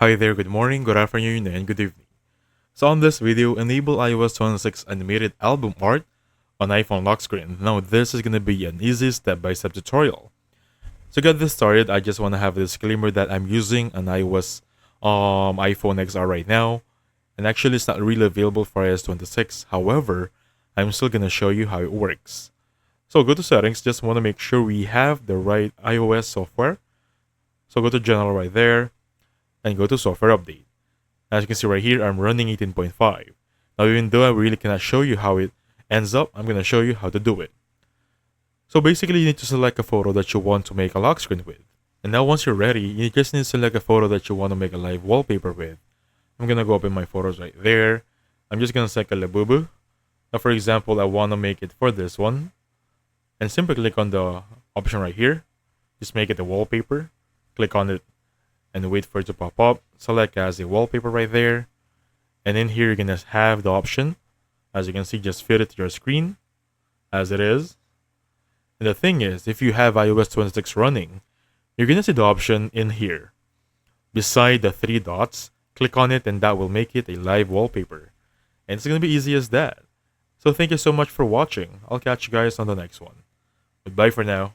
Hi there, good morning, good afternoon, and good evening. So on this video, enable iOS 26 animated album art on iPhone lock screen. Now this is going to be an easy step-by-step tutorial. To get this started, I just want to have a disclaimer that I'm using an iOS iPhone XR right now. And actually it's not really available for iOS 26. However, I'm still going to show you how it works. So go to settings, just want to make sure we have the right iOS software. So go to general right there and go to software update. As you can see right here, I'm running 18.5. Now, even though I really cannot show you how it ends up, I'm going to show you how to do it. So basically, you need to select a photo that you want to make a lock screen with. And now once you're ready, you just need to select a photo that you want to make a live wallpaper with. I'm going to go open my photos right there. I'm just going to select a labubu. Now, for example, I want to make it for this one. And simply click on the option right here. Just make it a wallpaper. Click on it and wait for it to pop up. Select as a wallpaper right there. And in here, you're going to have the option. As you can see, just fit it to your screen as it is. And the thing is, if you have iOS 26 running, you're going to see the option in here. Beside the three dots, click on it and that will make it a live wallpaper. And it's going to be easy as that. So thank you so much for watching. I'll catch you guys on the next one. Goodbye for now.